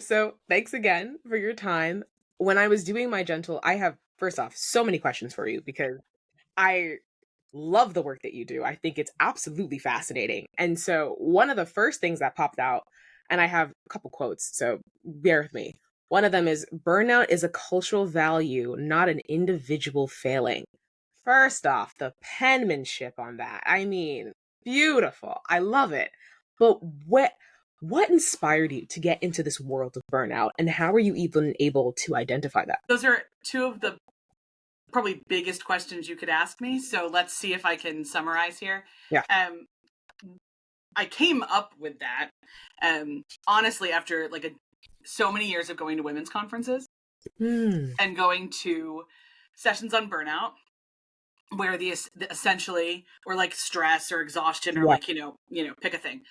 So thanks again for your time. When I was doing my gentle, I have, first off, so many questions for you because I love the work that you do. I think it's absolutely fascinating. And so one of the first things that popped out, and I have a couple quotes, so bear with me. One of them is burnout is a cultural value, not an individual failing. First off, the penmanship on that. I mean, beautiful. I love it. But what inspired you to get into this world of burnout and how were you even able to identify that? Those are two of the probably biggest questions you could ask me. So let's see if I can summarize here. Yeah. Um, I came up with that honestly after so many years of going to women's conferences Hmm. and going to sessions on burnout where the essentially or like stress or exhaustion or Yeah. like pick a thing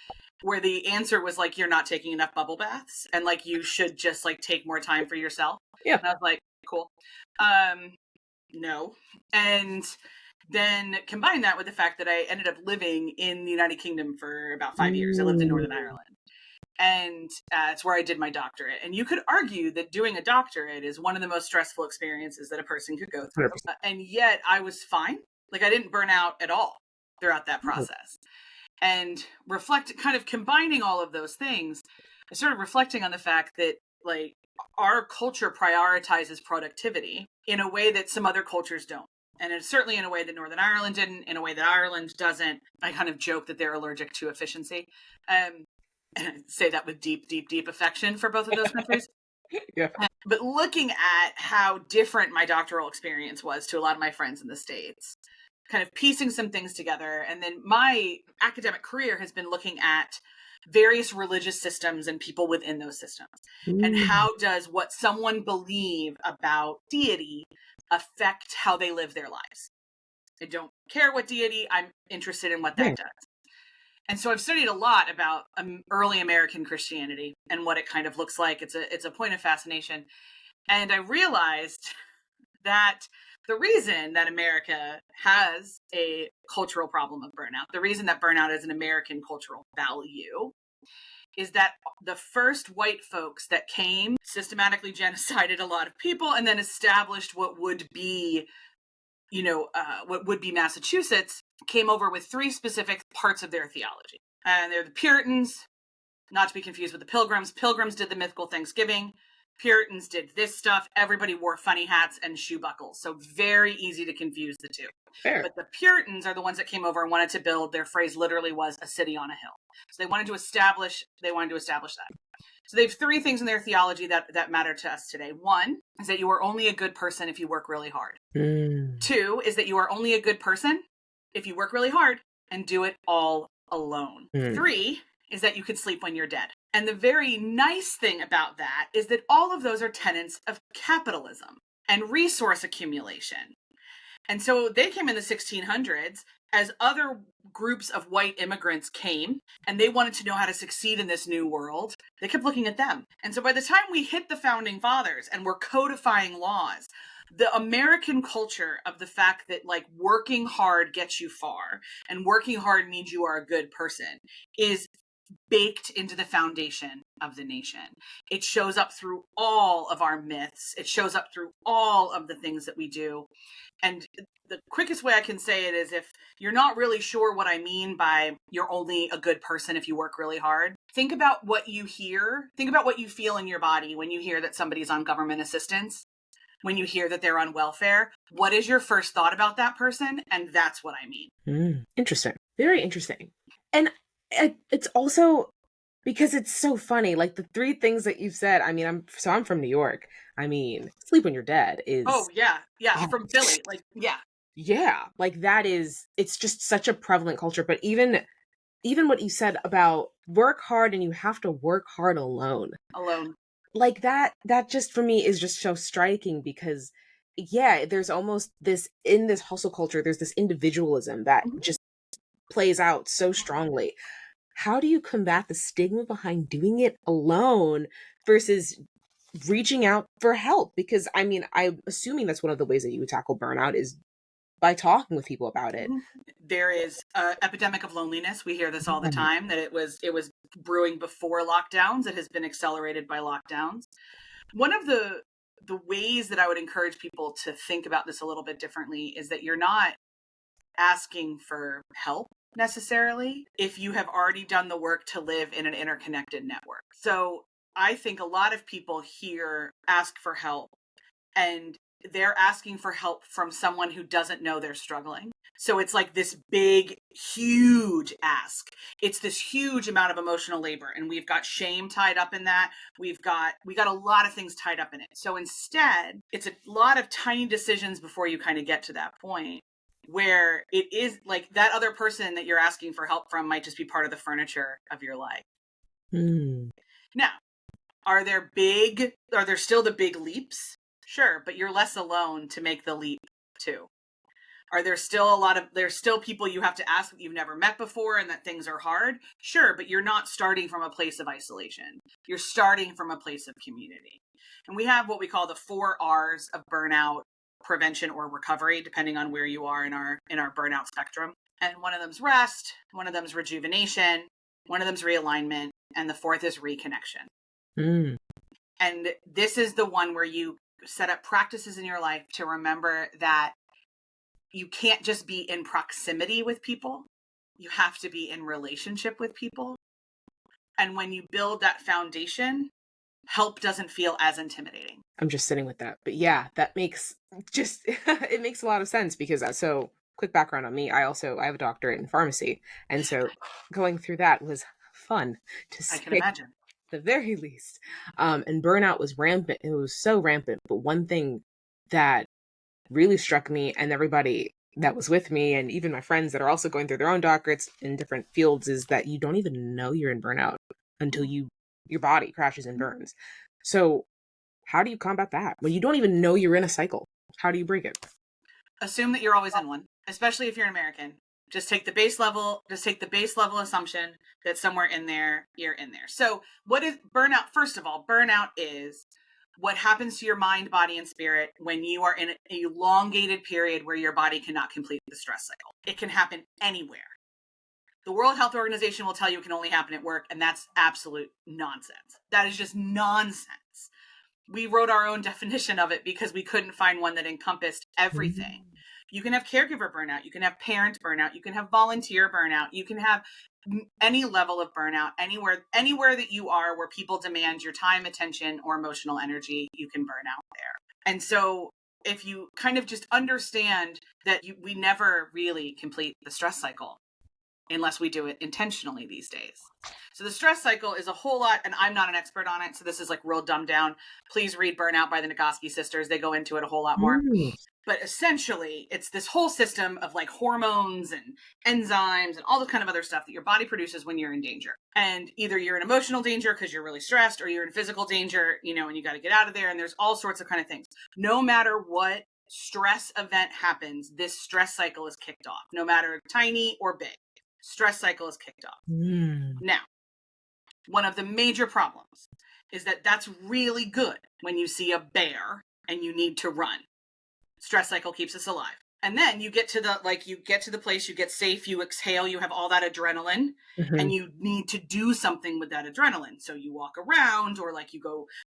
where the answer was like you're not taking enough bubble baths and like you should just like take more time for yourself. Yeah. And I was like, cool. No. And then combine that with the fact that I ended up living in the United Kingdom for about 5 years. I lived in Northern Mm. Ireland. And it's where I did my doctorate. And you could argue that doing a doctorate is one of the most stressful experiences that a person could go through. 100%. And yet I was fine. Like I didn't burn out at all throughout that process. And kind of combining all of those things, I started reflecting on the fact that like our culture prioritizes productivity in a way that some other cultures don't. And it's certainly in a way that Northern Ireland didn't, in a way that Ireland doesn't. I kind of joke that they're allergic to efficiency. And I say that with deep, deep, deep affection for both of those countries. Yeah. But looking at how different my doctoral experience was to a lot of my friends in the States, kind of piecing some things together. And then my academic career has been looking at various religious systems and people within those systems. And Mm. how does what someone believe about deity affect how they live their lives? I don't care what deity, I'm interested in what that Right. does. And so I've studied a lot about early American Christianity and what it kind of looks like. It's a point of fascination. And I realized that the reason that America has a cultural problem of burnout, the reason that burnout is an American cultural value, is that the first white folks that came systematically genocided a lot of people and then established what would be, what would be Massachusetts, came over with three specific parts of their theology. And they're the Puritans, not to be confused with the Pilgrims. Pilgrims did the mythical Thanksgiving. Puritans did this stuff. Everybody wore funny hats and shoe buckles. So very easy to confuse the two. Fair. But the Puritans are the ones that came over and wanted to build, their phrase literally was a city on a hill. So they wanted to establish that. So they have three things in their theology that matter to us today. One is that you are only a good person if you work really hard. Mm. Two is that you are only a good person if you work really hard and do it all alone. Mm. Three is that you can sleep when you're dead. And the very nice thing about that is that all of those are tenets of capitalism and resource accumulation. And so they came in the 1600s as other groups of white immigrants came and they wanted to know how to succeed in this new world. They kept looking at them. And so by the time we hit the founding fathers and we're codifying laws, the American culture of the fact that like working hard gets you far and working hard means you are a good person is baked into the foundation of the nation. It shows up through all of our myths. It shows up through all of the things that we do. And the quickest way I can say it is if you're not really sure what I mean by you're only a good person if you work really hard, think about what you hear. Think about what you feel in your body when you hear that somebody's on government assistance, when you hear that they're on welfare. What is your first thought about that person? And that's what I mean. Interesting. Very interesting. And it's also because it's so funny. Like the three things that you've said. I mean, I'm from New York. I mean, sleep when you're dead is. Oh, yeah. Yeah. From Philly. Like, yeah. Yeah. Like that is, it's just such a prevalent culture. But even what you said about work hard and you have to work hard alone. Alone. Like that just for me is just so striking because yeah, there's almost this in this hustle culture, there's this individualism that just plays out so strongly. How do you combat the stigma behind doing it alone versus reaching out for help? Because I mean, I'm assuming that's one of the ways that you would tackle burnout is by talking with people about it. Mhm. There is an epidemic of loneliness. We hear this all the Right. time, that it was brewing before lockdowns. It has been accelerated by lockdowns. One of the ways that I would encourage people to think about this a little bit differently is that you're not asking for help necessarily if you have already done the work to live in an interconnected network. So I think a lot of people here ask for help, and they're asking for help from someone who doesn't know they're struggling. So it's like this big, huge ask. It's this huge amount of emotional labor, and we've got shame tied up in that. We got a lot of things tied up in it. So instead, it's a lot of tiny decisions before you kind of get to that point, where it is like that other person that you're asking for help from might just be part of the furniture of your life. Mm. Now, are there still the big leaps? Sure, but you're less alone to make the leap too. Are there still there's still people you have to ask that you've never met before and that things are hard? Sure, but you're not starting from a place of isolation. You're starting from a place of community. And we have what we call the 4 R's of burnout prevention or recovery, depending on where you are in our burnout spectrum. And one of them's rest, one of them's rejuvenation, one of them's realignment, and the fourth is reconnection. Mm. And this is the one where you set up practices in your life to remember that you can't just be in proximity with people. You have to be in relationship with people. And when you build that foundation, help doesn't feel as intimidating. I'm just sitting with that. But yeah, that makes just it makes a lot of sense because so quick background on me. I have a doctorate in pharmacy. And so going through that was fun to I can say imagine. the very least. And burnout was rampant. It was so rampant. But one thing that really struck me and everybody that was with me and even my friends that are also going through their own doctorates in different fields is that you don't even know you're in burnout until your body crashes and burns. So how do you combat that when you don't even know you're in a cycle? How do you break it? Assume that you're always in one, especially if you're an American. Just take the base level assumption that somewhere in there, you're in there. So what is burnout? First of all, burnout is what happens to your mind, body, and spirit when you are in an elongated period where your body cannot complete the stress cycle. It can happen anywhere. The World Health Organization will tell you it can only happen at work, and that's absolute nonsense. That is just nonsense. We wrote our own definition of it because we couldn't find one that encompassed everything. You can have caregiver burnout, you can have parent burnout, you can have volunteer burnout, you can have any level of burnout, anywhere that you are where people demand your time, attention, or emotional energy, you can burn out there. And so if you kind of just understand that we never really complete the stress cycle unless we do it intentionally these days. So the stress cycle is a whole lot, and I'm not an expert on it, so this is like real dumbed down. Please read Burnout by the Nagoski sisters. They go into it a whole lot more. Mm. But essentially, it's this whole system of like hormones and enzymes and all the kind of other stuff that your body produces when you're in danger. And either you're in emotional danger because you're really stressed, or you're in physical danger, and you got to get out of there. And there's all sorts of kind of things. No matter what stress event happens, this stress cycle is kicked off, no matter tiny or big. Stress cycle is kicked off. Now, one of the major problems is that that's really good when you see a bear and you need to run. Stress cycle keeps us alive. And then you get to the place, you get safe, you exhale, you have all that adrenaline, and you need to do something with that adrenaline. So you walk around, or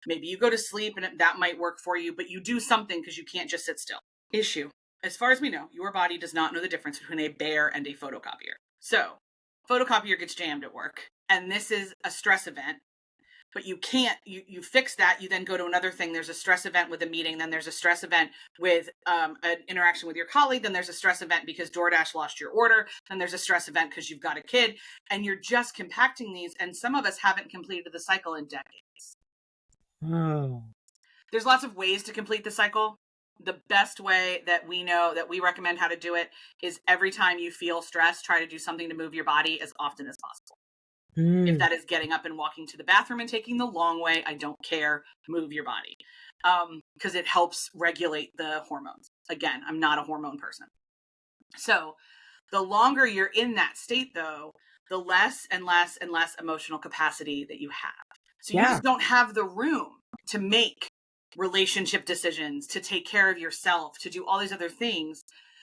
maybe you go to sleep, and that might work for you, but you do something because you can't just sit still. Issue. As far as we know, your body does not know the difference between a bear and a photocopier. So, photocopier gets jammed at work, and this is a stress event, but you can't, you fix that, you then go to another thing. There's a stress event with a meeting, then there's a stress event with an interaction with your colleague, then there's a stress event because DoorDash lost your order, then there's a stress event because you've got a kid, and you're just compacting these, and some of us haven't completed the cycle in decades. Oh. There's lots of ways to complete the cycle. The best way that we know, that we recommend how to do it, is every time you feel stressed, try to do something to move your body as often as possible. If that is getting up and walking to the bathroom and taking the long way, I don't care. Move your body. Because it helps regulate the hormones. Again, I'm not a hormone person. So the longer you're in that state, though, the less and less and less emotional capacity that you have. So you just don't have the room to make relationship decisions, to take care of yourself, to do all these other things,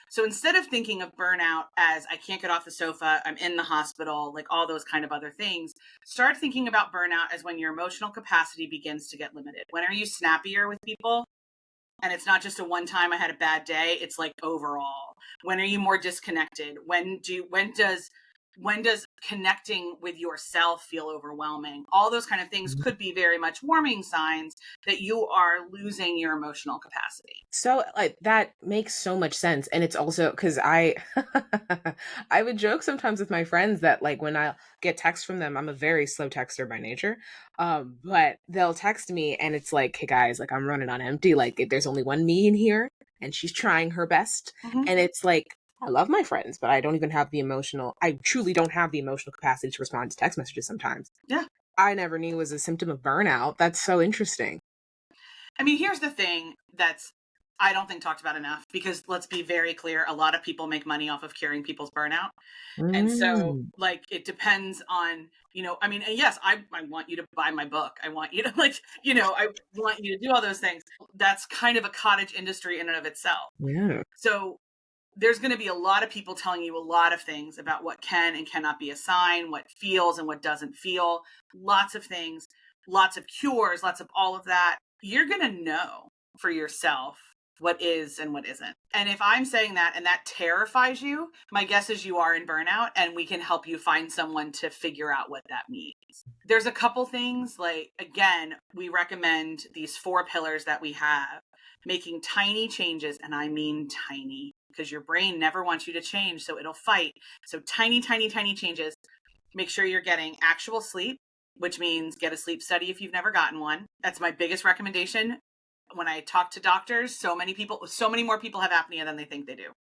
So instead of thinking of burnout as I can't get off the sofa, I'm in the hospital, like all those kind of other things, start thinking about burnout as when your emotional capacity begins to get limited. When are you snappier with people? And it's not just a one time I had a bad day, it's like overall. When are you more disconnected? When does connecting with yourself feel overwhelming? All those kind of things could be very much warning signs that you are losing your emotional capacity. So like that makes so much sense. And it's also because I I would joke sometimes with my friends that like when I get texts from them, I'm a very slow texter by nature. But they'll text me and it's like, hey guys, like I'm running on empty. Like there's only one me in here and she's trying her best. Mm-hmm. And it's like I love my friends, but I don't even have the emotional I truly don't have the emotional capacity to respond to text messages sometimes. Yeah. I never knew was a symptom of burnout. That's so interesting. I mean, here's the thing that's I don't think talked about enough, because let's be very clear, a lot of people make money off of curing people's burnout. And so Mm. like it depends on, I mean, and yes, I want you to buy my book. I want you to like, I want you to do all those things. That's kind of a cottage industry in and of itself. Yeah. So there's going to be a lot of people telling you a lot of things about what can and cannot be a sign, what feels and what doesn't feel, lots of things, lots of cures, lots of all of that. You're going to know for yourself what is and what isn't. And if I'm saying that and that terrifies you, my guess is you are in burnout, and we can help you find someone to figure out what that means. There's a couple things, like, again, we recommend these 4 pillars that we have, making tiny changes. And I mean tiny, because your brain never wants you to change, so it'll fight. So tiny, tiny, tiny changes. Make sure you're getting actual sleep, which means get a sleep study if you've never gotten one. That's my biggest recommendation. When I talk to doctors, so many more people have apnea than they think they do.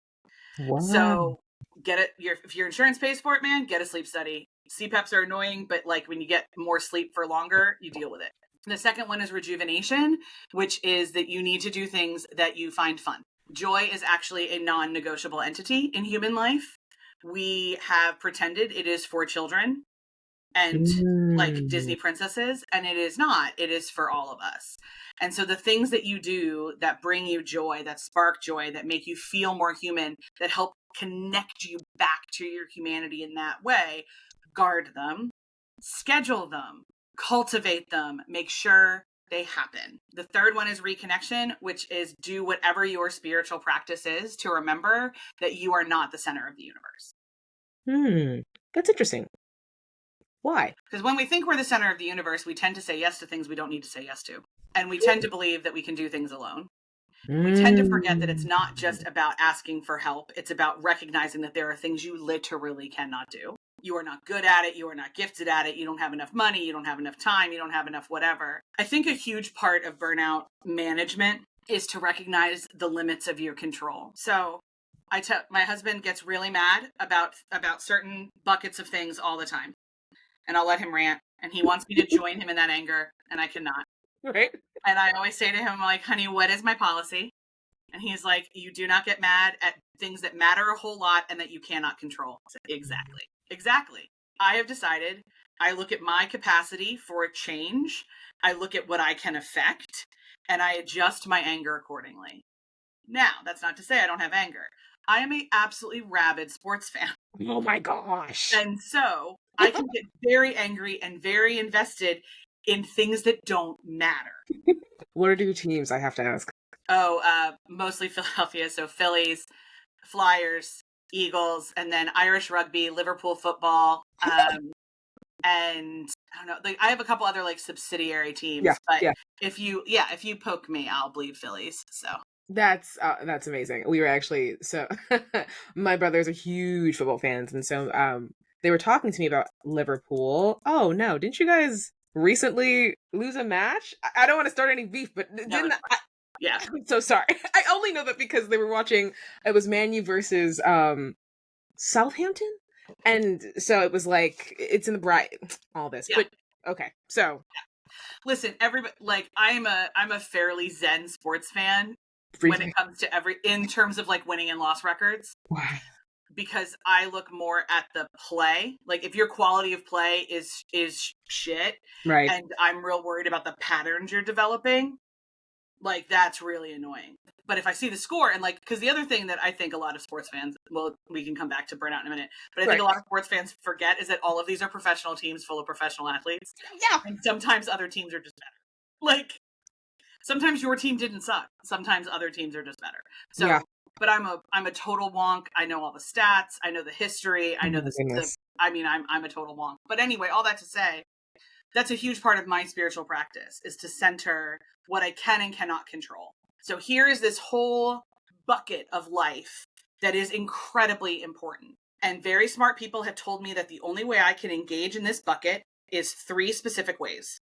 Wow. So get it. If your insurance pays for it, man, get a sleep study. CPAPs are annoying, but like when you get more sleep for longer, you deal with it. The second one is rejuvenation, which is that you need to do things that you find fun. Joy is actually a non-negotiable entity in human life. We have pretended it is for children and like Mm. Disney princesses, and it is not. It is for all of us. And so the things that you do that bring you joy, that spark joy, that make you feel more human, that help connect you back to your humanity in that way, guard them, schedule them, cultivate them, make sure they happen. The third one is reconnection, which is do whatever your spiritual practice is to remember that you are not the center of the universe. Hmm. That's interesting. Why? Because when we think we're the center of the universe, we tend to say yes to things we don't need to say yes to. And we tend to believe that we can do things alone. We tend to forget that it's Mm. not just about asking for help. It's about recognizing that there are things you literally cannot do. You are not good at it. You are not gifted at it. You don't have enough money. You don't have enough time. You don't have enough whatever. I think a huge part of burnout management is to recognize the limits of your control. So my husband gets really mad about certain buckets of things all the time, and I'll let him rant. And he wants me to join him in that anger, and I cannot. Right? And I always say to him, like, honey, what is my policy? And he's like, you do not get mad at things that matter a whole lot and that you cannot control. I said, exactly. Exactly. I have decided I look at my capacity for change. I look at what I can affect, and I adjust my anger accordingly. Now, that's not to say I don't have anger. I am a absolutely rabid sports fan. Oh my gosh. And so I can get very angry and very invested in things that don't matter. What are your teams? I have to ask. Mostly Philadelphia. So Phillies, Flyers, Eagles, and then Irish rugby, Liverpool football. And I don't know, like I have a couple other like subsidiary Yeah, teams, but yeah. if you poke me, I'll bleed Phillies. So That's amazing. We were actually so my brothers are huge football fans, and so they were talking to me about Liverpool. Oh no, didn't you guys recently lose a match? I don't want to start any beef, but no, didn't it's fine. Yeah. I'm so sorry. I only know that because they were watching. It was Man U versus Southampton, and so it was like it's in the bright all this, Yeah. but okay. So Listen, everybody, like I'm a fairly zen sports fan when it briefly, comes to in terms of like winning and loss records, wow. because I look more at the play. Like if your quality of play is shit, Right. and I'm real worried about the patterns you're developing, Like, that's really annoying. But if I see the score and like, because the other thing that I think a lot of sports fans, well, we can come back to burnout in a minute, but I think Right. a lot of sports fans forget is that all of these are professional teams full of professional athletes. Yeah. And sometimes other teams are just better. Like, sometimes your team didn't suck. Sometimes other teams are just better. Yeah. So, but I'm a total wonk. I know all the stats. I know the history. Oh I know my the goodness. I mean, I'm a total wonk. But anyway, all that to say, that's a huge part of my spiritual practice, is to center what I can and cannot control. So here is this whole bucket of life that is incredibly important. And very smart people have told me that the only way I can engage in this bucket is 3 specific ways.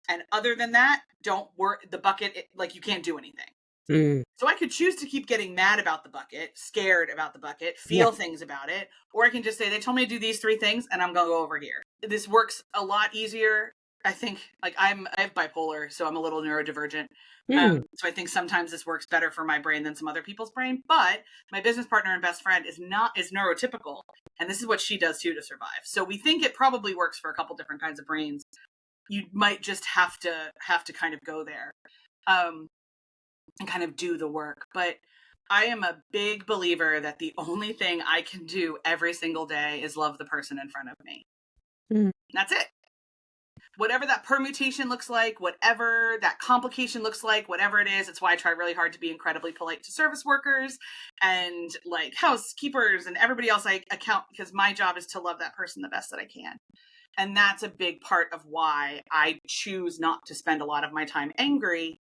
And other than that, don't work the bucket, like, you can't do anything. Mm. So I could choose to keep getting mad about the bucket, scared about the bucket, Yeah. feel things about it, or I can just say, they told me to do these 3 things and I'm going to go over here. This works a lot easier. I think, like, I have bipolar, so I'm a little neurodivergent. Mm. So I think sometimes this works better for my brain than some other people's brain. But my business partner and best friend is neurotypical, and this is what she does too to survive. So we think it probably works for a couple different kinds of brains. You might just have to kind of go there. And kind of do the work. But I am a big believer that the only thing I can do every single day is love the person in front of me. Mm. That's it. Whatever that permutation looks like, whatever that complication looks like, whatever it is, it's why I try really hard to be incredibly polite to service workers and like housekeepers and everybody else I account, because my job is to love that person the best that I can. And that's a big part of why I choose not to spend a lot of my time angry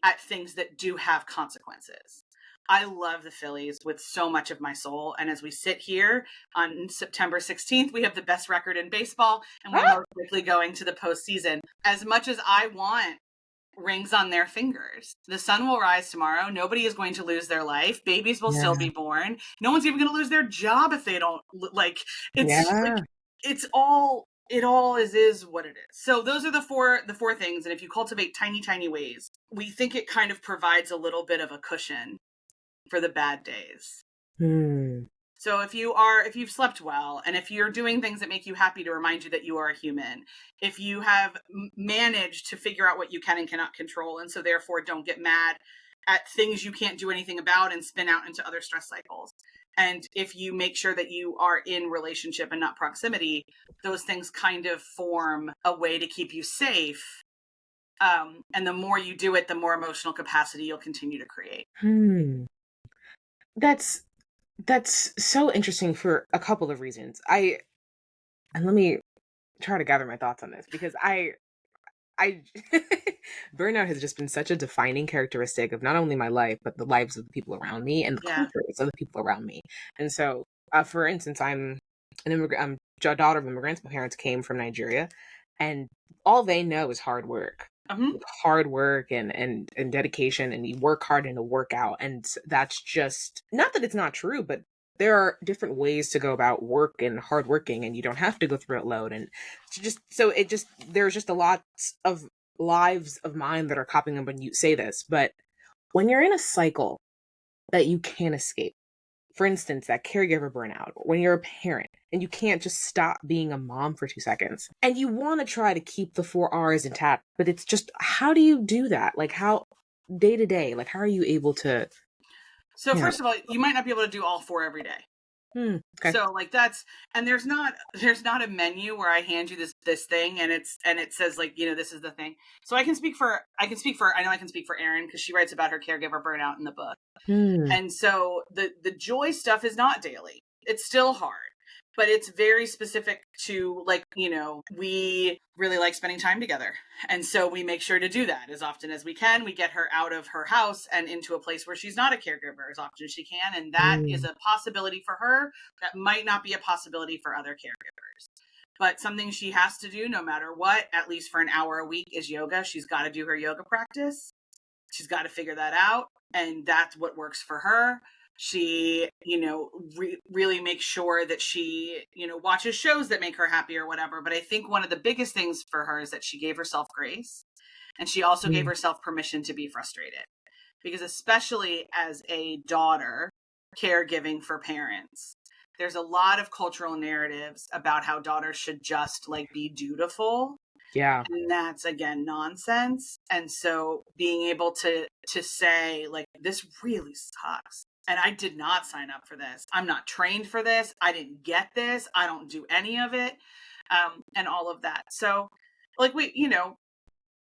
at things that do have consequences. I love the Phillies with so much of my soul. And as we sit here on September 16th, we have the best record in baseball, and we're Ah! most likely going to the postseason. As much as I want rings on their fingers, the sun will rise tomorrow. Nobody is going to lose their life. Babies will Yeah. still be born. No one's even going to lose their job if they don't, like, Yeah. it's all, it all is what it is. So those are the four things. And if you cultivate tiny ways, we think it kind of provides a little bit of a cushion for the bad days. Mm. So if you've slept well, and if you're doing things that make you happy to remind you that you are a human, if you have managed to figure out what you can and cannot control, and so therefore don't get mad at things you can't do anything about and spin out into other stress cycles. And if you make sure that you are in relationship and not proximity, those things kind of form a way to keep you safe. And the more you do it, the more emotional capacity you'll continue to create. Hmm. That's so interesting for a couple of reasons. And let me try to gather my thoughts on this, because I burnout has just been such a defining characteristic of not only my life, but the lives of the people around me and the Yeah. cultures of the people around me. And so, for instance, I'm an immigrant, I'm a daughter of immigrants. My parents came from Nigeria, and all they know is hard work. Mm-hmm. Hard work and dedication, and you work hard and you work out. And that's just, not that it's not true, but there are different ways to go about work and hard working, and you don't have to go through it alone. And there's just a lot of lives of mine that are copying up when you say this. But when you're in a cycle that you can't escape, for instance, that caregiver burnout, when you're a parent and you can't just stop being a mom for 2 seconds, and you want to try to keep the 4 R's intact, but it's just, how do you do that? Like, how, day to day, like, how are you able to, So you know, first of all, you might not be able to do all 4 every day. okay. So like and there's not a menu where I hand you this thing and it says, like, this is the thing. So I can speak for I know I can speak for Erin, because she writes about her caregiver burnout in the book. Hmm. And so the joy stuff is not daily. It's still hard, but it's very specific to, like, we really like spending time together. And so we make sure to do that as often as we can. We get her out of her house and into a place where she's not a caregiver as often as she can. And that is Hmm. a possibility for her that might not be a possibility for other caregivers. But something she has to do no matter what, at least for an hour a week, is yoga. She's got to do her yoga practice. She's got to figure that out. And that's what works for her. She, really makes sure that she, watches shows that make her happy or whatever. But I think one of the biggest things for her is that she gave herself grace. And she also gave Hmm. herself permission to be frustrated. Because especially as a daughter caregiving for parents, there's a lot of cultural narratives about how daughters should just, like, be dutiful. Yeah. And that's, again, nonsense. And so being able to say, like, this really sucks. And I did not sign up for this. I'm not trained for this. I didn't get this. I don't do any of it. And all of that. So, like,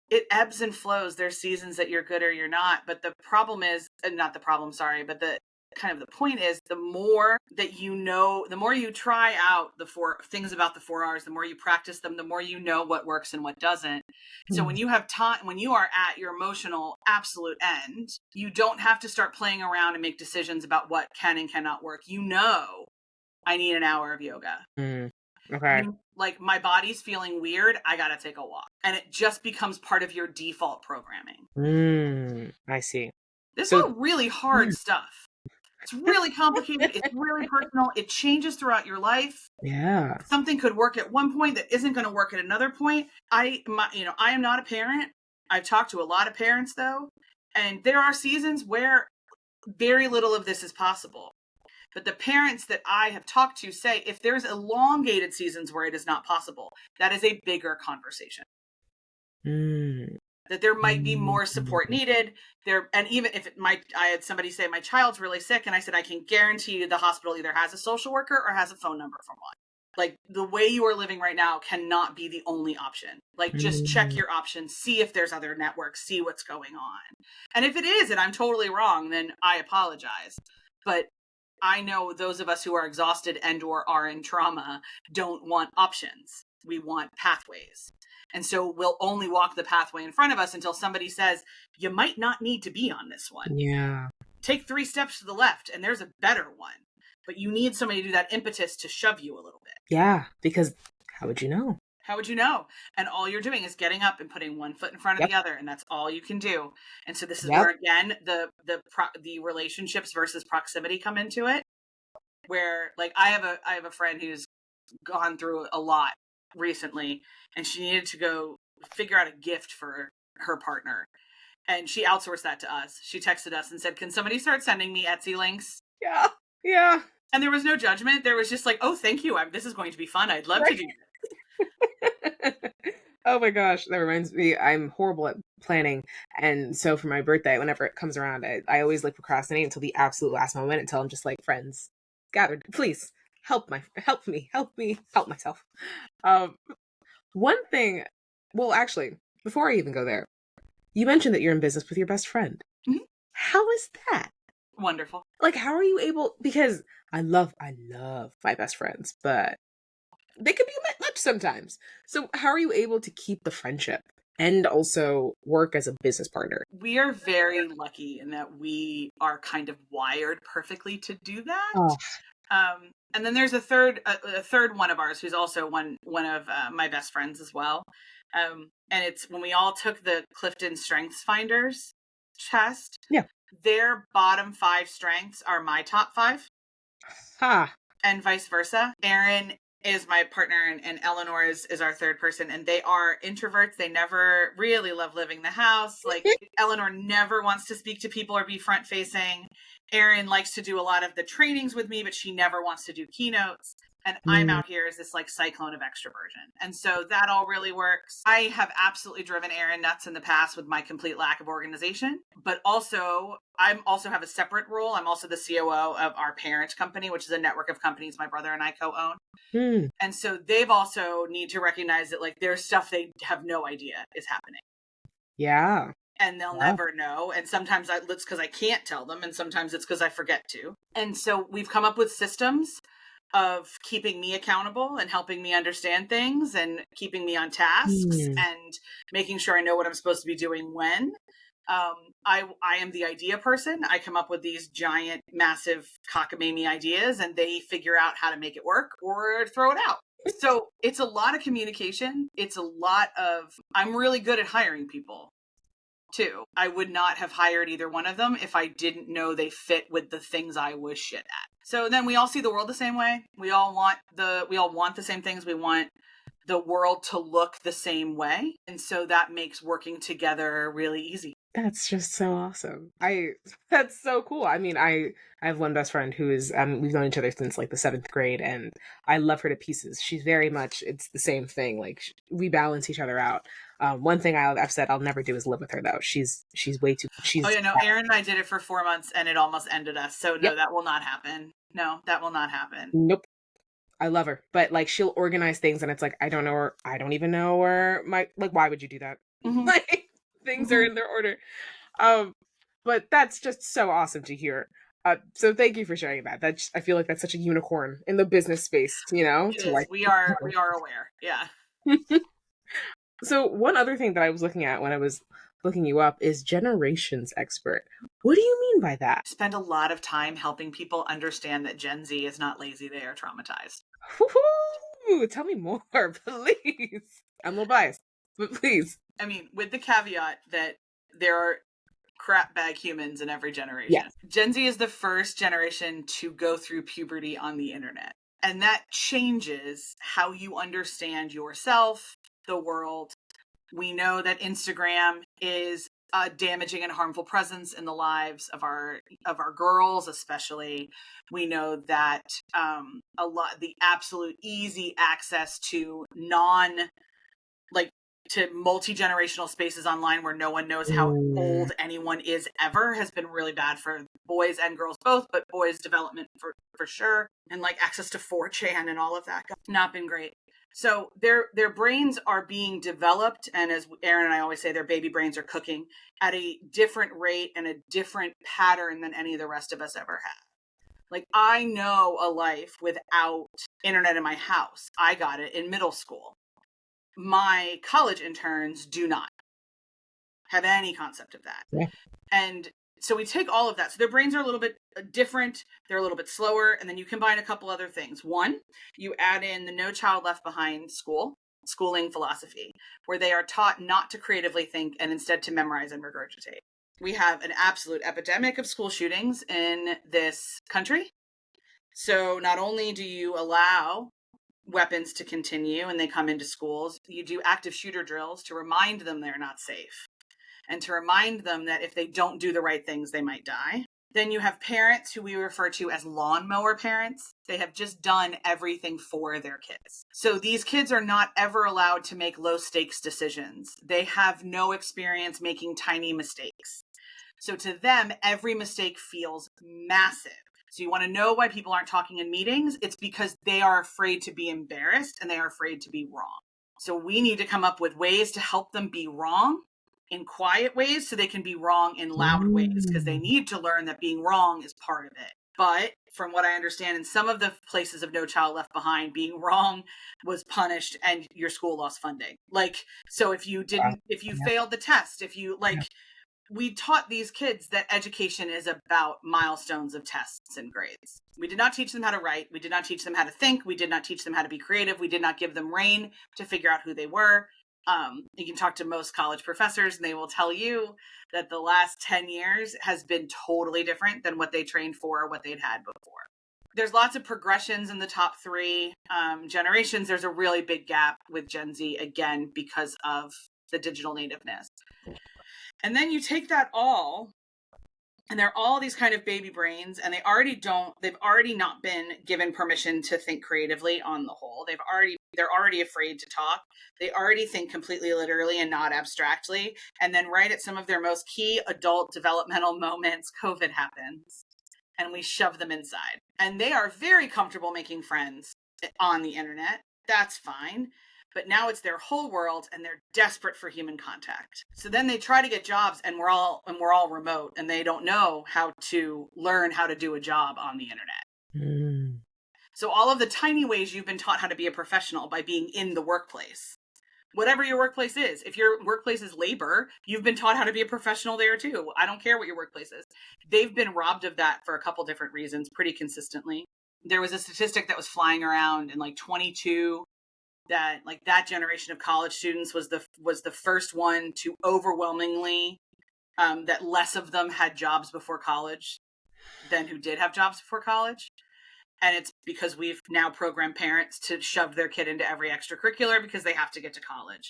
it ebbs and flows. There's seasons that you're good or you're not. But the problem is, not the problem, sorry, but the kind of the point is, the more that you know, the more you try out the 4 things about the 4 R's, the more you practice them, the more you know what works and what doesn't. So Mm. when you have time, when you are at your emotional absolute end, you don't have to start playing around and make decisions about what can and cannot work. I need an hour of yoga. Mm. Okay. Like, my body's feeling weird, I gotta take a walk. And it just becomes part of your default programming. I see. This is So all really yeah. hard stuff. It's really complicated. It's really personal. It changes throughout your life. Yeah. Something could work at one point that isn't going to work at another point. I am not a parent. I've talked to a lot of parents, though, and there are seasons where very little of this is possible. But the parents that I have talked to say, if there's elongated seasons where it is not possible, that is a bigger conversation. Mm. That there might be more support Mm. needed there. And even if I had somebody say, my child's really sick, and I said, I can guarantee you the hospital either has a social worker or has a phone number for one. Like, the way you are living right now cannot be the only option. Like, just check Mm. your options, see if there's other networks, see what's going on. And if it is, and I'm totally wrong, then I apologize. But I know those of us who are exhausted and or are in trauma don't want options. We want pathways. And so we'll only walk the pathway in front of us until somebody says, you might not need to be on this one. Yeah. Take 3 steps to the left and there's a better one. But you need somebody to do that impetus to shove you a little bit. Yeah. Because how would you know? How would you know? And all you're doing is getting up and putting one foot in front of Yep. the other, and that's all you can do. And so this is Yep. where, again, the relationships versus proximity come into it. Where, like, I have a friend who's gone through a lot recently, and she needed to go figure out a gift for her partner, and she outsourced that to us. She texted us and said, can somebody start sending me Etsy links? Yeah. Yeah. And there was no judgment. There was just like, oh, thank you, this is going to be fun, I'd love to Right. do. Oh my gosh, that reminds me, I'm horrible at planning. And so for my birthday, whenever it comes around, I always like procrastinate until the absolute last moment until I'm just like, friends, gathered, please help help me, help myself. Um, one thing, well, actually, before I even go there, you mentioned that you're in business with your best friend. Mhm. How is that? Wonderful. Like, how are you able, because I love my best friends, but they can be much sometimes. So how are you able to keep the friendship and also work as a business partner? We are very lucky in that we are kind of wired perfectly to do that. Oh, And then there's a third one of ours who's also one of my best friends as well. And it's when we all took the Clifton Strengths Finders test. yeah. Their bottom 5 strengths are my top 5, Ha. and vice versa. Erin is my partner, and Eleanor is our third person, and they are introverts. They never really love living the house. Like, Eleanor never wants to speak to people or be front facing. Erin likes to do a lot of the trainings with me, but she never wants to do keynotes. And I'm Mm. out here as this like cyclone of extroversion. And so that all really works. I have absolutely driven Erin nuts in the past with my complete lack of organization, but also I'm also have a separate role. I'm also the COO of our parent company, which is a network of companies my brother and I co-own. Mm. And so they've also need to recognize that, like, there's stuff they have no idea is happening. Yeah. And they'll Yeah. never know. And sometimes it's because I can't tell them. And sometimes it's because I forget to. And so we've come up with systems of keeping me accountable and helping me understand things and keeping me on tasks Mm. and making sure I know what I'm supposed to be doing when. I am the idea person. I come up with these giant, massive cockamamie ideas, and they figure out how to make it work or throw it out. So it's a lot of communication. It's a lot of, I'm really good at hiring people too. I would not have hired either one of them if I didn't know they fit with the things I was shit at. So then we all see the world the same way. We all want the same things. We want the world to look the same way. And so that makes working together really easy. That's just so awesome. That's so cool. I mean, I have one best friend who is we've known each other since like the 7th grade, and I love her to pieces. She's very much it's the same thing. Like we balance each other out. One thing I've said I'll never do is live with her though. She's way too Oh, she's yeah, no, Aaron and I did it for 4 months and it almost ended us. So no, yep. that will not happen. No, that will not happen. Nope. I love her, but like she'll organize things, and it's like I don't know where I don't even know where my like why would you do that? Mm-hmm. Like things are Mm-hmm. in their order. Um, but that's just so awesome to hear. So thank you for sharing that. That's I feel like that's such a unicorn in the business space, you know, It to is. like. We are aware. Yeah. So one other thing that I was looking at when I was looking you up is generations expert. What do you mean by that? Spend a lot of time helping people understand that Gen Z is not lazy, they are traumatized. Woo-hoo! Tell me more, please. I'm a little biased, but please. I mean, with the caveat that there are crap bag humans in every generation. Yes. Gen Z is the first generation to go through puberty on the internet. And that changes how you understand yourself, the world. We know that Instagram is a damaging and harmful presence in the lives of our girls, especially. We know that the absolute easy access to to multi-generational spaces online where no one knows how Mm. old anyone is ever has been really bad for boys and girls both, but boys development for sure. And like access to 4chan and all of that, not been great. So their brains are being developed, and as Aaron and I always say, their baby brains are cooking at a different rate and a different pattern than any of the rest of us ever had. Like, I know a life without internet in my house. I got it in middle school. My college interns do not have any concept of that. Yeah. And so we take all of that. So their brains are a little bit different. They're a little bit slower. And then you combine a couple other things. One, you add in the No Child Left Behind schooling philosophy, where they are taught not to creatively think and instead to memorize and regurgitate. We have an absolute epidemic of school shootings in this country. So not only do you allow weapons to continue and they come into schools, you do active shooter drills to remind them they're not safe and to remind them that if they don't do the right things, they might die. Then you have parents who we refer to as lawnmower parents. They have just done everything for their kids. So these kids are not ever allowed to make low stakes decisions. They have no experience making tiny mistakes. So to them, every mistake feels massive. So you want to know why people aren't talking in meetings? It's because they are afraid to be embarrassed and they are afraid to be wrong. So we need to come up with ways to help them be wrong in quiet ways so they can be wrong in loud ways, because they need to learn that being wrong is part of it. But from what I understand, in some of the places of No Child Left Behind, being wrong was punished and your school lost funding. Like, so if you failed the test, we taught these kids that education is about milestones of tests and grades. We did not teach them how to write. We did not teach them how to think. We did not teach them how to be creative. We did not give them rein to figure out who they were. You can talk to most college professors and they will tell you that the last 10 years has been totally different than what they trained for or what they'd had before. There's lots of progressions in the top three generations. There's a really big gap with Gen Z, again, because of the digital nativeness. And then you take that all, and they're all these kind of baby brains, and they've already not been given permission to think creatively on the whole. They're already afraid to talk. They already think completely literally and not abstractly. And then right at some of their most key adult developmental moments, COVID happens and we shove them inside. And they are very comfortable making friends on the internet. That's fine. But now it's their whole world and they're desperate for human contact. So then they try to get jobs and we're all remote and they don't know how to learn how to do a job on the internet. So all of the tiny ways you've been taught how to be a professional by being in the workplace, whatever your workplace is. If your workplace is labor, you've been taught how to be a professional there too. I don't care what your workplace is. They've been robbed of that for a couple different reasons pretty consistently. There was a statistic that was flying around in like 22 that like that generation of college students was the first one to overwhelmingly that less of them had jobs before college than who did have jobs before college. And it's because we've now programmed parents to shove their kid into every extracurricular because they have to get to college.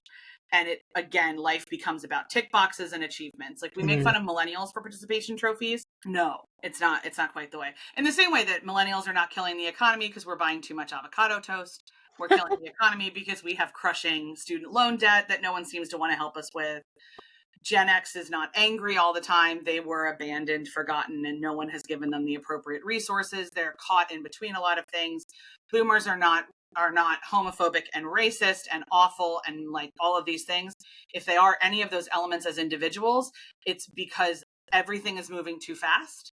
And it, again, life becomes about tick boxes and achievements. Like we make fun of millennials for participation trophies. No, it's not quite the way. In the same way that millennials are not killing the economy because we're buying too much avocado toast. We're killing the economy because we have crushing student loan debt that no one seems to want to help us with. Gen X is not angry all the time. They were abandoned, forgotten, and no one has given them the appropriate resources. They're caught in between a lot of things. Boomers are not homophobic and racist and awful and like all of these things. If they are any of those elements as individuals, it's because everything is moving too fast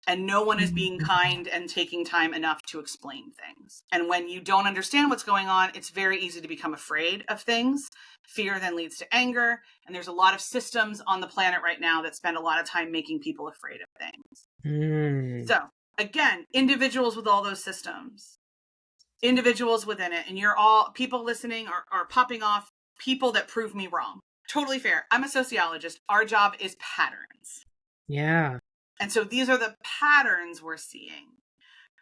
and no one is being kind and taking time enough to explain things. And when you don't understand what's going on, it's very easy to become afraid of things. Fear then leads to anger. And there's a lot of systems on the planet right now that spend a lot of time making people afraid of things. So again, individuals with all those systems, individuals within it, and you're all, people listening are popping off, people that prove me wrong. Totally fair. I'm a sociologist. Our job is patterns. Yeah. And so these are the patterns we're seeing.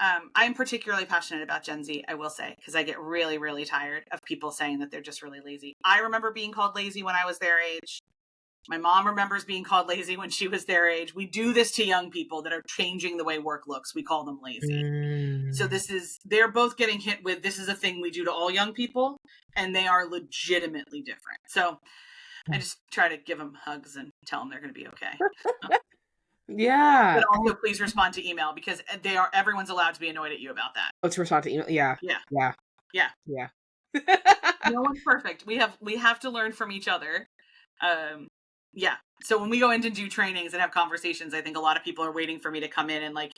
I'm particularly passionate about Gen Z, I will say, because I get really, really tired of people saying that they're just really lazy. I remember being called lazy when I was their age. My mom remembers being called lazy when she was their age. We do this to young people that are changing the way work looks. We call them lazy. So they're both getting hit with, this is a thing we do to all young people, and they are legitimately different. So I just try to give them hugs and tell them they're going to be okay. Yeah. But also please respond to email because everyone's allowed to be annoyed at you about that. Oh, to respond to email. Yeah. Yeah. No one's perfect. We have to learn from each other. Yeah. So when we go in to do trainings and have conversations, I think a lot of people are waiting for me to come in and like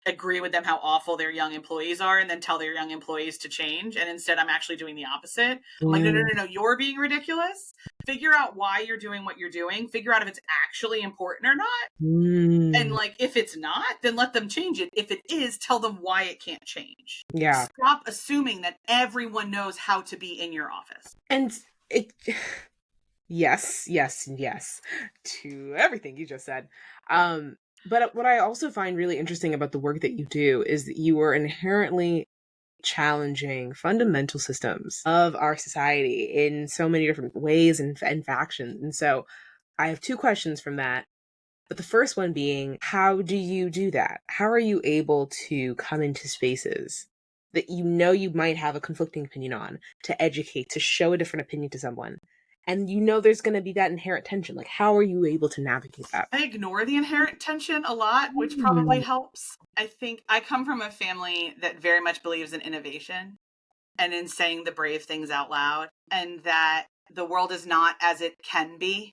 agree with them how awful their young employees are and then tell their young employees to change. And instead I'm actually doing the opposite. I'm like, no, you're being ridiculous. Figure out why you're doing what you're doing. Figure out if it's actually important or not. And like, if it's not, then let them change it. If it is, tell them why it can't change. Yeah. Stop assuming that everyone knows how to be in your office. And yes to everything you just said. But what I also find really interesting about the work that you do is that you are inherently challenging fundamental systems of our society in so many different ways and factions. And so I have two questions from that. But the first one being, how do you do that? How are you able to come into spaces that you know you might have a conflicting opinion on, to educate, to show a different opinion to someone? And you know there's going to be that inherent tension. Like, how are you able to navigate that? I ignore the inherent tension a lot, which probably helps. I think I come from a family that very much believes in innovation and in saying the brave things out loud, and that the world is not as it can be,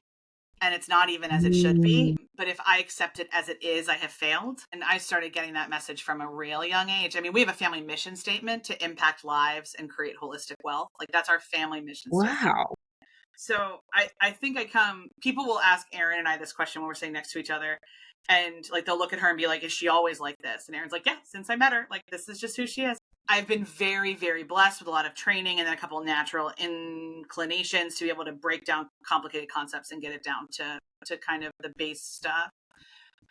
and it's not even as it should be. But if I accept it as it is, I have failed. And I started getting that message from a real young age. I mean, we have a family mission statement to impact lives and create holistic wealth. Like that's our family mission statement. Wow. So I think people will ask Erin and I this question when we're sitting next to each other. And like, they'll look at her and be like, is she always like this? And Erin's like, yeah, since I met her, like, this is just who she is. I've been very, very blessed with a lot of training and then a couple of natural inclinations to be able to break down complicated concepts and get it down to kind of the base stuff.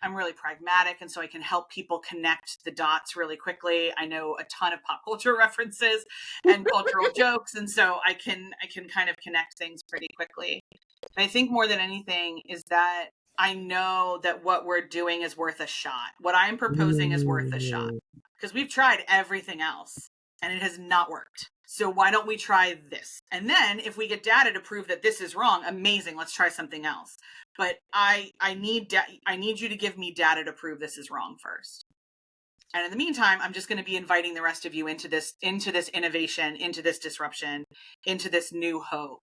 I'm really pragmatic, and so I can help people connect the dots really quickly. I know a ton of pop culture references and cultural jokes, and so I can kind of connect things pretty quickly. But I think more than anything is that I know that what we're doing is worth a shot. What I'm proposing is worth a shot because we've tried everything else and it has not worked. So why don't we try this? And then if we get data to prove that this is wrong, amazing, let's try something else. But I need you to give me data to prove this is wrong first. And in the meantime, I'm just going to be inviting the rest of you into this innovation, into this disruption, into this new hope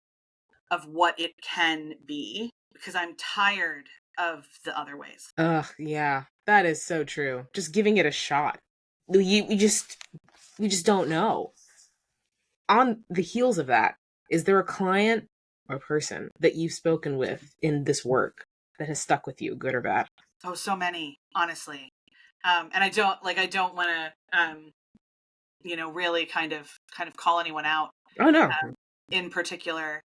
of what it can be, because I'm tired of the other ways. Yeah, that is so true. Just giving it a shot. We just don't know. On the heels of that, is there a client or person that you've spoken with in this work that has stuck with you, good or bad? Oh, so many, honestly. And I don't want to, really kind of call anyone out. Oh, no. In particular.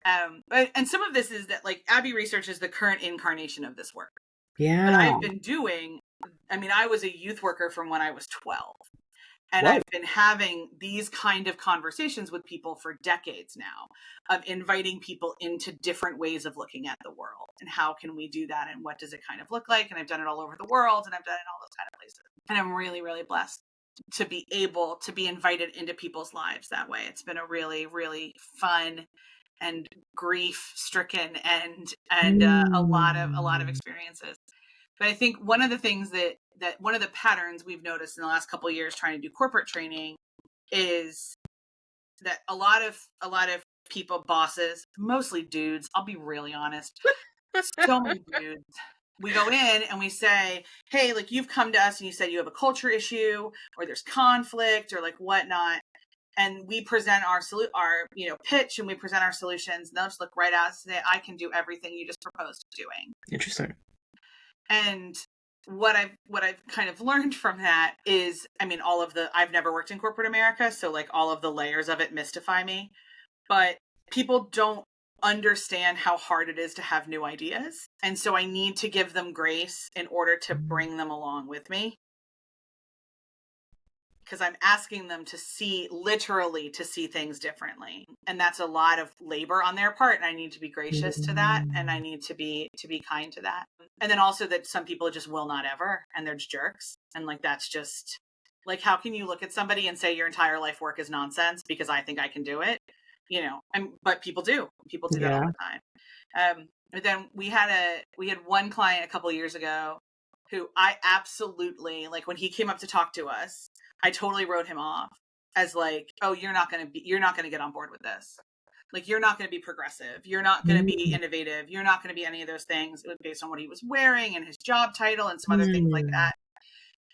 And some of this is that like Abby Research is the current incarnation of this work. Yeah. But I've been doing, I was a youth worker from when I was 12. And Whoa. I've been having these kind of conversations with people for decades now, of inviting people into different ways of looking at the world. And how can we do that? And what does it kind of look like? And I've done it all over the world, and I've done it in all those kind of places. And I'm really, really blessed to be able to be invited into people's lives that way. It's been a really, really fun and grief stricken and a lot of Mm. experiences. But I think one of the things that one of the patterns we've noticed in the last couple of years trying to do corporate training is that a lot of people, bosses, mostly dudes, I'll be really honest, so many dudes, we go in and we say, hey, like, you've come to us and you said you have a culture issue, or there's conflict, or like whatnot. And we present our pitch, and we present our solutions. And they'll just look right at us and say, I can do everything you just proposed doing. Interesting. And what I've kind of learned from that is, I mean, I've never worked in corporate America, so like all of the layers of it mystify me. But people don't understand how hard it is to have new ideas. And so I need to give them grace in order to bring them along with me. Because I'm asking them to see things differently. And that's a lot of labor on their part. And I need to be gracious to that. And I need to be kind to that. And then also that some people just will not ever, and they're just jerks. And like, that's just like, how can you look at somebody and say your entire life work is nonsense because I think I can do it? But people do that all Yeah. the time. But then we had one client a couple of years ago who I absolutely, like, when he came up to talk to us, I totally wrote him off as like, oh, you're not going to get on board with this. Like, you're not going to be progressive. You're not going to be innovative. You're not going to be any of those things. It was based on what he was wearing and his job title and some other things like that.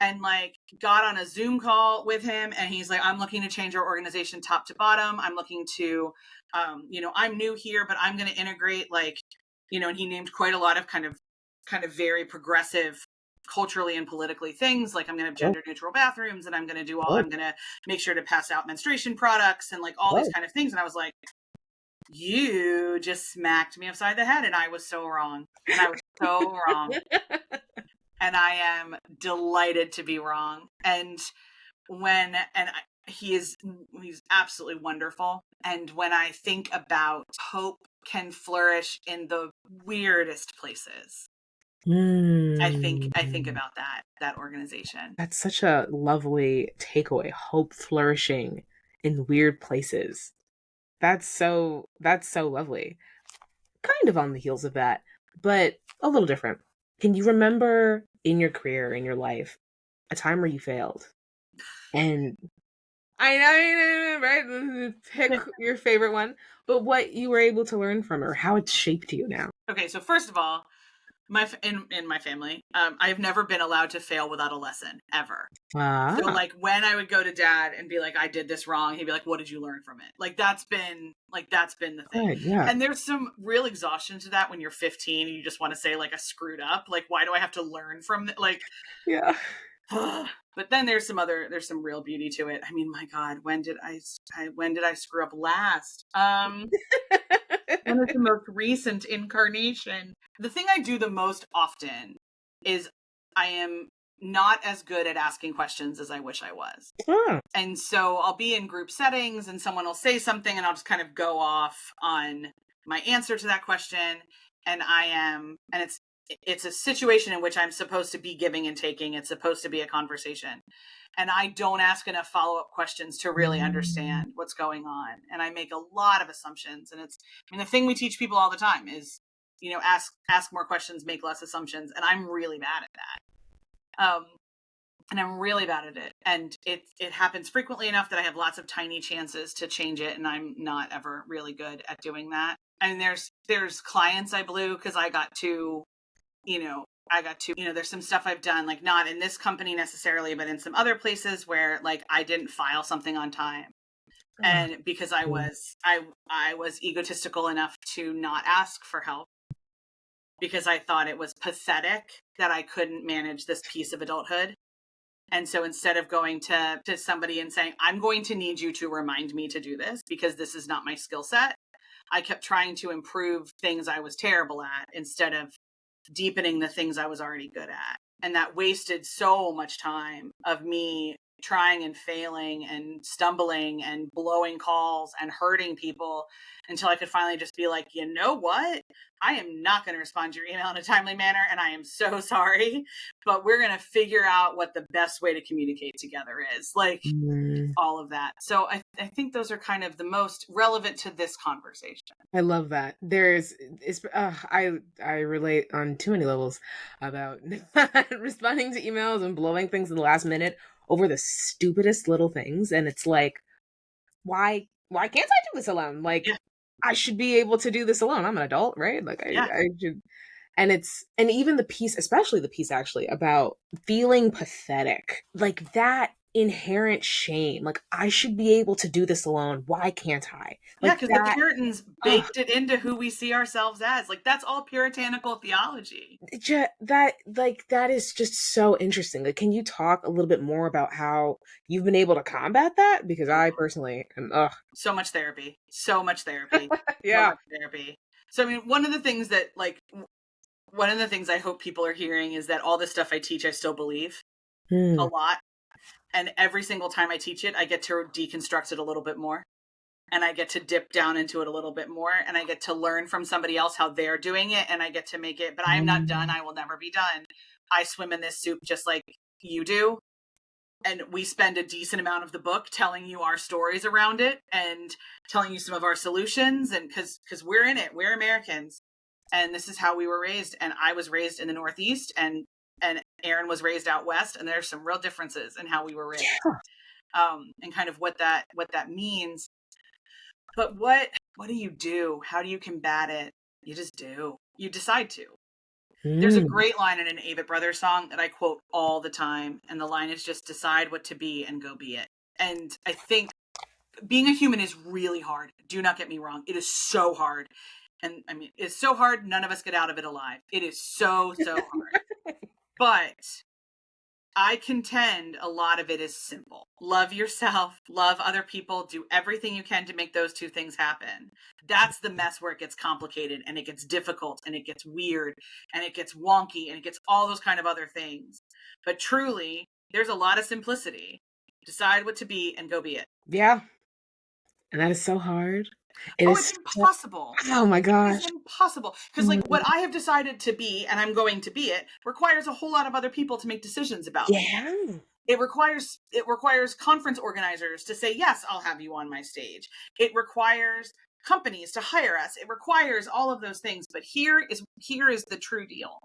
And like, got on a Zoom call with him, and he's like, I'm looking to change our organization top to bottom. I'm looking to, I'm new here, but I'm going to integrate, like, and he named quite a lot of kind of very progressive culturally and politically things. Like, I'm going to have Whoa. gender neutral bathrooms, and I'm going to Whoa. I'm going to make sure to pass out menstruation products and like all these Whoa. kind of things. And I was like, you just smacked me upside the head, and I was so wrong. And I was so wrong. And I am delighted to be wrong. And he's absolutely wonderful. And when I think about hope can flourish in the weirdest places, I think about that organization. That's such a lovely takeaway. Hope flourishing in weird places. That's so lovely. Kind of on the heels of that, but a little different. Can you remember in your career, in your life, a time where you failed? And I know, right? Pick your favorite one, but what you were able to learn from it, or how it's shaped you now. Okay, so first of all, in my family, I've never been allowed to fail without a lesson, ever. So Ah, like, when I would go to dad and be like, I did this wrong, he'd be like, what did you learn from it? Like, that's been the thing. good, yeah. And there's some real exhaustion to that when you're 15 and you just want to say, like, I screwed up. Like, why do I have to learn from it? Like, Yeah. but then there's some real beauty to it. I mean, my God, when did I screw up last? When is the most recent incarnation? The thing I do the most often is I am not as good at asking questions as I wish I was. Ah, And so I'll be in group settings and someone will say something and I'll just kind of go off on my answer to that question. And it's a situation in which I'm supposed to be giving and taking. It's supposed to be a conversation. And I don't ask enough follow-up questions to really understand what's going on. And I make a lot of assumptions. And the thing we teach people all the time is, ask more questions, make less assumptions. And I'm really bad at that. And I'm really bad at it. And it happens frequently enough that I have lots of tiny chances to change it. And I'm not ever really good at doing that. And there's clients I blew because I got too, there's some stuff I've done, like, not in this company necessarily, but in some other places where, like, I didn't file something on time. And because I was egotistical enough to not ask for help because I thought it was pathetic that I couldn't manage this piece of adulthood. And so instead of going to somebody and saying, I'm going to need you to remind me to do this because this is not my skill set, I kept trying to improve things I was terrible at instead of deepening the things I was already good at. And that wasted so much time of me trying and failing and stumbling and blowing calls and hurting people until I could finally just be like, you know what? I am not going to respond to your email in a timely manner, and I am so sorry, but we're going to figure out what the best way to communicate together is. Like, Mm. all of that. So I think those are kind of the most relevant to this conversation. I love that. I relate on too many levels about responding to emails and blowing things in the last minute over the stupidest little things, and it's like, why can't I do this alone? Like, Yeah. I should be able to do this alone. I'm an adult, right? Like, Yeah. I should. And even the piece, especially the piece actually about feeling pathetic, like that inherent shame, like I should be able to do this alone. Why can't I? Yeah, Like because the that. Puritans Ugh, baked it into who we see ourselves as. Like, that's all puritanical theology. that is just so interesting. Like, can you talk a little bit more about how you've been able to combat that? Because I personally am, So much therapy. So much therapy. So yeah. much therapy. So, I mean, one of the things that, like, one of the things I hope people are hearing is that all the stuff I teach, I still believe a Hmm. lot. And every single time I teach it, I get to deconstruct it a little bit more. And I get to dip down into it a little bit more. And I get to learn from somebody else how they're doing it. And I get to make it, but I am not done. I will never be done. I swim in this soup just like you do. And we spend a decent amount of the book telling you our stories around it and telling you some of our solutions. And because we're in it, we're Americans, and this is how we were raised. And I was raised in the Northeast, and Aaron was raised out west, and there's some real differences in how we were raised, and kind of what that means. But what do you do? How do you combat it? You just do. You decide to. There's a Hmm. great line in an Avett Brothers song that I quote all the time, and the line is just decide what to be and go be it. And I think being a human is really hard. Do not get me wrong. It is so hard. And I mean, it's so hard, none of us get out of it alive. It is so, so hard. But I contend a lot of it is simple. Love yourself, love other people, do everything you can to make those two things happen. That's the mess where it gets complicated and it gets difficult and it gets weird and it gets wonky and it gets all those kind of other things. But truly, there's a lot of simplicity. Decide what to be and go be it. Yeah. And that is so hard. It Oh, it's is impossible. oh my It is gosh. impossible. Because, like, what I have decided to be and I'm going to be it requires a whole lot of other people to make decisions about me. Yeah. It requires conference organizers to say, yes, I'll have you on my stage. It requires companies to hire us. It requires all of those things. But here is the true deal.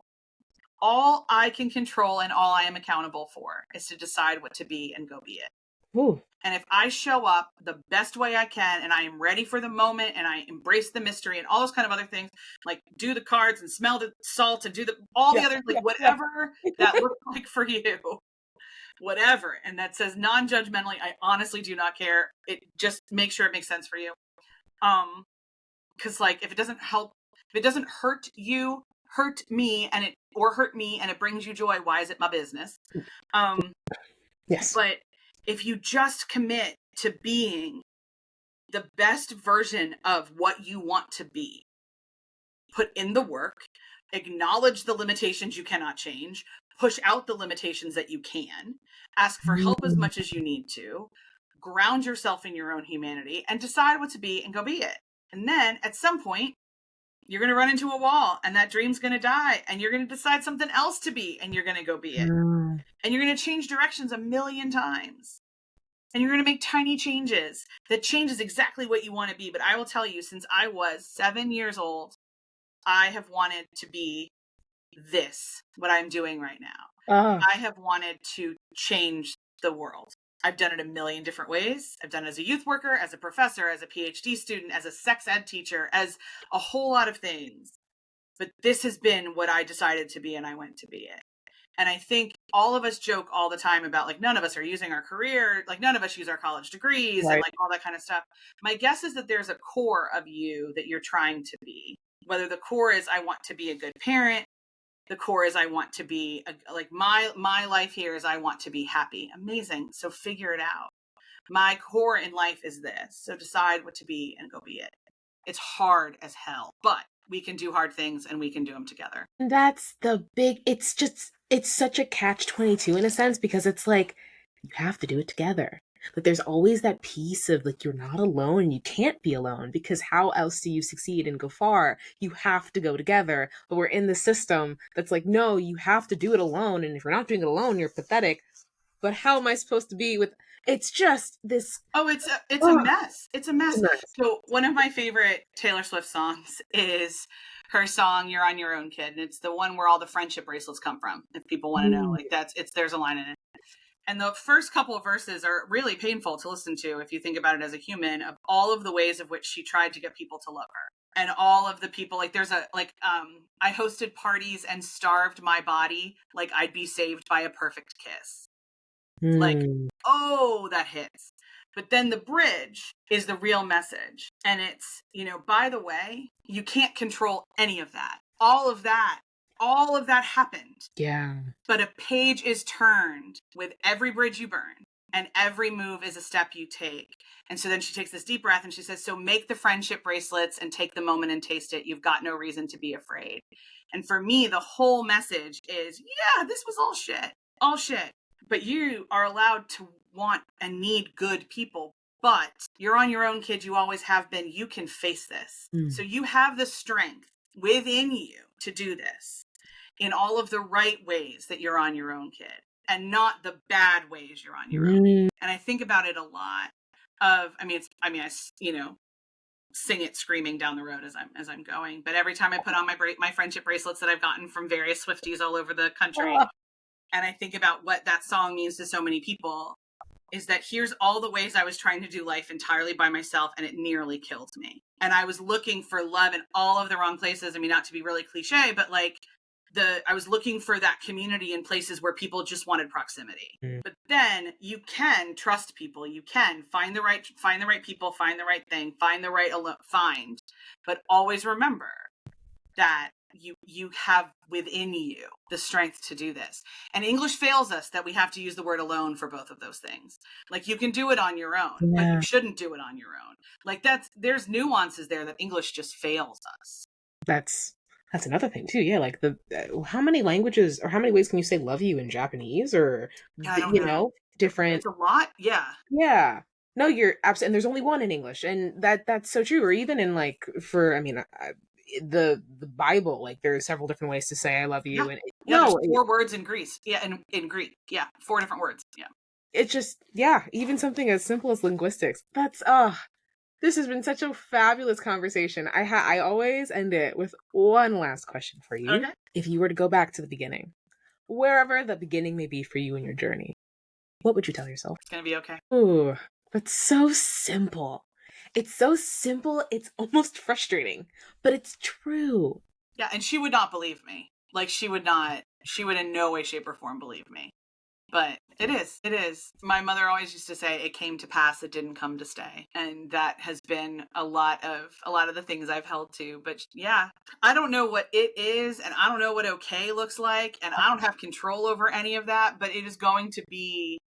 All I can control and all I am accountable for is to decide what to be and go be it. Ooh. And if I show up the best way I can and I am ready for the moment and I embrace the mystery and all those kind of other things, like do the cards and smell the salt and do all the Yeah. other, like, Yeah. Yeah. whatever that looks like for you, whatever. And that says non-judgmentally, I honestly do not care. It just make sure it makes sense for you. Because, like, if it doesn't help, if it doesn't hurt you, hurt me, or hurt me and it brings you joy, why is it my business? Yes. But if you just commit to being the best version of what you want to be, put in the work, acknowledge the limitations you cannot change, push out the limitations that you can, ask for help as Mm. much as you need to, ground yourself in your own humanity, and decide what to be and go be it. And then at some point, you're going to run into a wall and that dream's going to die and you're going to decide something else to be and you're going to go be it. Mm. And you're going to change directions a million times. And you're going to make tiny changes that changes exactly what you want to be. But I will tell you, since I was 7 years old, I have wanted to be this, what I'm doing right now. Ah. I have wanted to change the world. I've done it a million different ways. I've done it as a youth worker, as a professor, as a PhD student, as a sex ed teacher, as a whole lot of things. But this has been what I decided to be, and I went to be it. And I think all of us joke all the time about, like, none of us are using our career, like none of us use our college degrees and Right. like all that kind of stuff. My guess is that there's a core of you that you're trying to be. Whether the core is I want to be a good parent, the core is I want to be like my life here is I want to be happy. Amazing. So figure it out. My core in life is this. So decide what to be and go be it. It's hard as hell, but we can do hard things and we can do them together. That's the big it's such a catch 22 in a sense because it's like you have to do it together. Like there's always that piece of like you're not alone and you can't be alone because how else do you succeed and go far? You have to go together. But we're in the system that's like, no, you have to do it alone. And if you're not doing it alone, you're pathetic. But how am I supposed to be with it's just this It's a oh, mess. It's a it's a mess. mess. So one of my favorite Taylor Swift songs is her song "You're on Your Own, Kid," and it's the one where all the friendship bracelets come from. If people want to know, Mm, like there's a line in it. And the first couple of verses are really painful to listen to if you think about it as a human, of all of the ways of which she tried to get people to love her. And all of the people, like there's I hosted parties and starved my body like I'd be saved by a perfect kiss. Like, mm, oh, that hits. But then the bridge is the real message. And it's, by the way, you can't control any of that. All of that happened. yeah. But a page is turned with every bridge you burn, and every move is a step you take. And so then she takes this deep breath and she says, so make the friendship bracelets and take the moment and taste it. You've got no reason to be afraid. And for me, the whole message is, yeah, this was all shit. But you are allowed to want and need good people. But you're on your own, kid. You always have been. You can face this. Mm. So you have the strength within you to do this in all of the right ways that you're on your own, kid, and not the bad ways you're on your own. Mm. And I think about it a lot sing it screaming down the road as I'm going. But every time I put on my friendship bracelets that I've gotten from various Swifties all over the country, and I think about what that song means to so many people, is that here's all the ways I was trying to do life entirely by myself, and it nearly killed me. And I was looking for love in all of the wrong places. I mean, not to be really cliche, but like I was looking for that community in places where people just wanted proximity. Mm. But then you can trust people. You can find the right people, find the right thing, find. But always remember that you have within you the strength to do this. And English fails us that we have to use the word alone for both of those things. Like you can do it on your own, but you Yeah. shouldn't do it on your own. Like there's nuances there that English just fails us. That's another thing too. Yeah, like how many languages or how many ways can you say love you in Japanese or Yeah, I don't know. different It's a lot. Yeah. yeah. No, you're absolutely and there's only one in English and that's so true or even in like for I mean the Bible like there's several different ways to say I love Yeah. you and Yeah, there's no, 4 words in Greece. Yeah, in Greek. Yeah, 4 different words. Yeah. it's just yeah, even something as simple as linguistics. That's this has been such a fabulous conversation. I always end it with one last question for you. Okay. If you were to go back to the beginning, wherever the beginning may be for you in your journey, what would you tell yourself? It's going to be okay. Ooh, that's so simple. It's so simple, it's almost frustrating, but it's true. Yeah, and she would not believe me. Like she would in no way shape or form believe me. But it is. My mother always used to say it came to pass, it didn't come to stay. And that has been a lot of the things I've held to. But yeah, I don't know what it is and I don't know what okay looks like and I don't have control over any of that, but it is going to be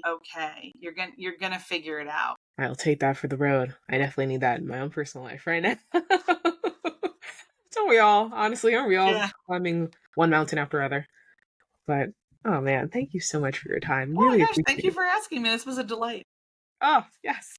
okay. You're going to figure it out. I'll take that for the road. I definitely need that in my own personal life right now. Don't we all? Honestly, aren't we all Yeah. climbing one mountain after other? But oh man, thank you so much for your time. Oh Really my gosh, thank appreciate you it. for asking me. This was a delight. Oh, yes.